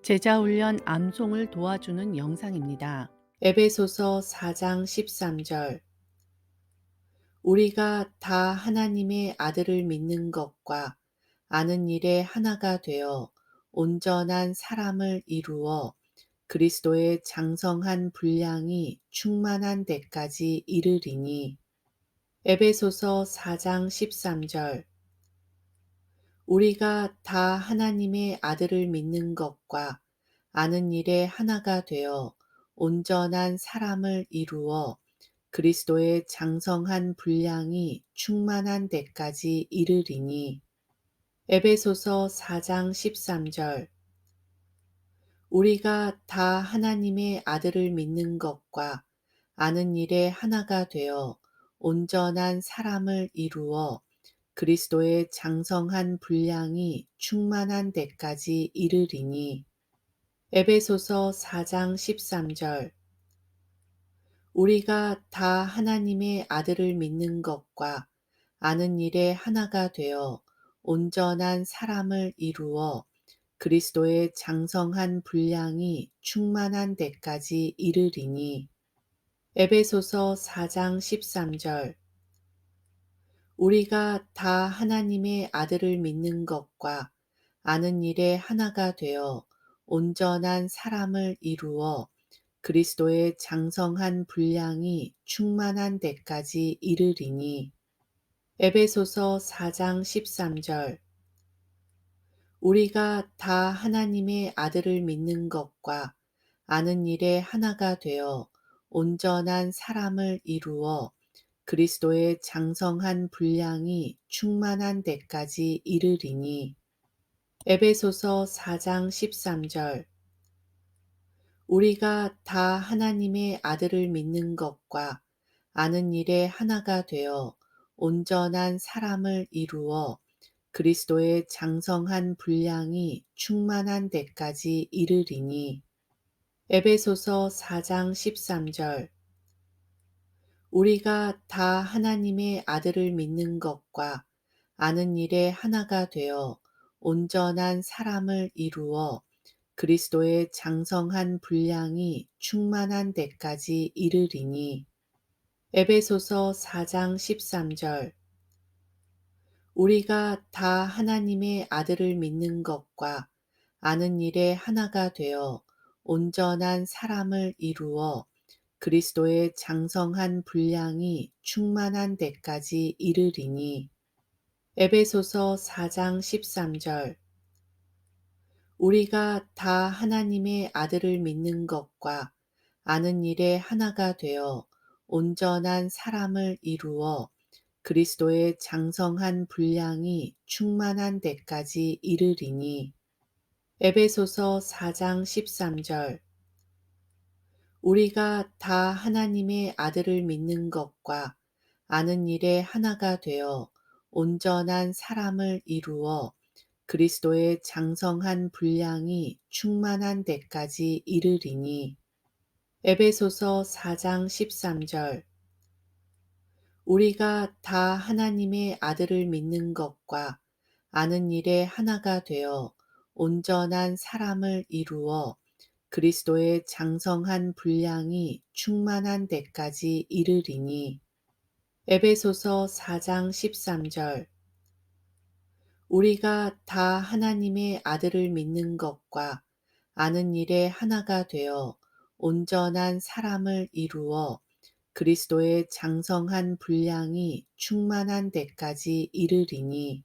제자 훈련 암송을 도와주는 영상입니다. 에베소서 4장 13절. 우리가 다 하나님의 아들을 믿는 것과 아는 일에 하나가 되어 온전한 사람을 이루어 그리스도의 장성한 분량이 충만한 데까지 이르리니. 에베소서 4장 13절. 우리가 다 하나님의 아들을 믿는 것과 아는 일에 하나가 되어 온전한 사람을 이루어 그리스도의 장성한 분량이 충만한 데까지 이르리니. 에베소서 4장 13절. 우리가 다 하나님의 아들을 믿는 것과 아는 일에 하나가 되어 온전한 사람을 이루어 그리스도의 장성한 분량이 충만한 데까지 이르리니. 에베소서 4장 13절. 우리가 다 하나님의 아들을 믿는 것과 아는 일에 하나가 되어 온전한 사람을 이루어 그리스도의 장성한 분량이 충만한 데까지 이르리니. 에베소서 4장 13절. 우리가 다 하나님의 아들을 믿는 것과 아는 일에 하나가 되어 온전한 사람을 이루어 그리스도의 장성한 분량이 충만한 데까지 이르리니. 에베소서 4장 13절. 우리가 다 하나님의 아들을 믿는 것과 아는 일에 하나가 되어 온전한 사람을 이루어 그리스도의 장성한 분량이 충만한 데까지 이르리니. 에베소서 4장 13절. 우리가 다 하나님의 아들을 믿는 것과 아는 일에 하나가 되어 온전한 사람을 이루어 그리스도의 장성한 분량이 충만한 데까지 이르리니. 에베소서 4장 13절. 우리가 다 하나님의 아들을 믿는 것과 아는 일에 하나가 되어 온전한 사람을 이루어 그리스도의 장성한 분량이 충만한 데까지 이르리니. 에베소서 4장 13절. 우리가 다 하나님의 아들을 믿는 것과 아는 일에 하나가 되어 온전한 사람을 이루어 그리스도의 장성한 분량이 충만한 데까지 이르리니. 에베소서 4장 13절. 우리가 다 하나님의 아들을 믿는 것과 아는 일에 하나가 되어 온전한 사람을 이루어 그리스도의 장성한 분량이 충만한 데까지 이르리니. 에베소서 4장 13절. 우리가 다 하나님의 아들을 믿는 것과 아는 일에 하나가 되어 온전한 사람을 이루어 그리스도의 장성한 분량이 충만한 데까지 이르리니. 에베소서 4장 13절. 우리가 다 하나님의 아들을 믿는 것과 아는 일에 하나가 되어 온전한 사람을 이루어 그리스도의 장성한 분량이 충만한 데까지 이르리니. 에베소서 4장 13절. 우리가 다 하나님의 아들을 믿는 것과 아는 일에 하나가 되어 온전한 사람을 이루어 그리스도의 장성한 분량이 충만한 데까지 이르리니.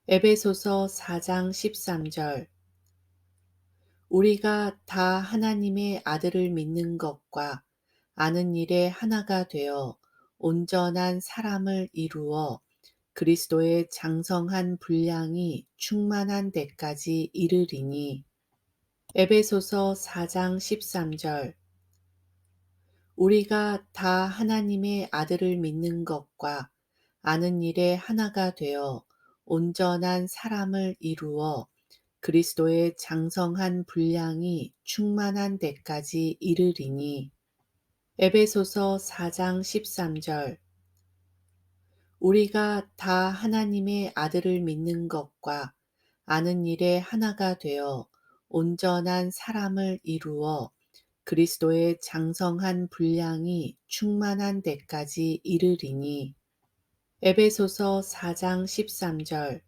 에베소서 4장 13절. 우리가 다 하나님의 아들을 믿는 것과 아는 일에 하나가 되어 온전한 사람을 이루어 그리스도의 장성한 분량이 충만한 데까지 이르리니. 에베소서 4장 13절. 우리가 다 하나님의 아들을 믿는 것과 아는 일에 하나가 되어 온전한 사람을 이루어 그리스도의 장성한 분량이 충만한 데까지 이르리니. 에베소서 4장 13절. 우리가 다 하나님의 아들을 믿는 것과 아는 일에 하나가 되어 온전한 사람을 이루어 그리스도의 장성한 분량이 충만한 데까지 이르리니. 에베소서 4장 13절.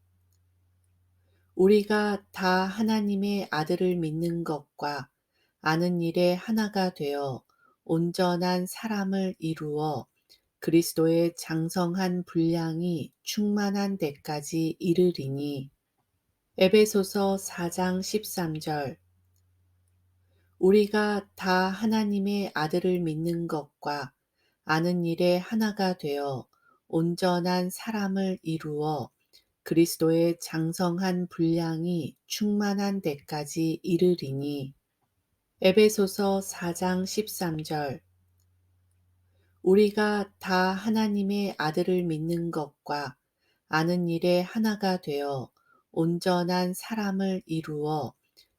우리가 다 하나님의 아들을 믿는 것과 아는 일에 하나가 되어 온전한 사람을 이루어 그리스도의 장성한 분량이 충만한 데까지 이르리니. 에베소서 4장 13절. 우리가 다 하나님의 아들을 믿는 것과 아는 일에 하나가 되어 온전한 사람을 이루어 그리스도의 장성한 분량이 충만한 데까지 이르리니. 에베소서 4장 13절. 우리가 다 하나님의 아들을 믿는 것과 아는 일에 하나가 되어 온전한 사람을 이루어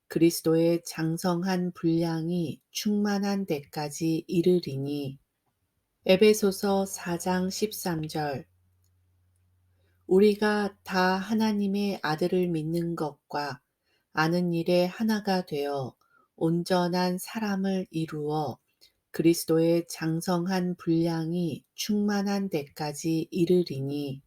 그리스도의 장성한 분량이 충만한 데까지 이르리니. 에베소서 4장 13절. 우리가 다 하나님의 아들을 믿는 것과 아는 일에 하나가 되어 온전한 사람을 이루어 그리스도의 장성한 분량이 충만한 데까지 이르리니.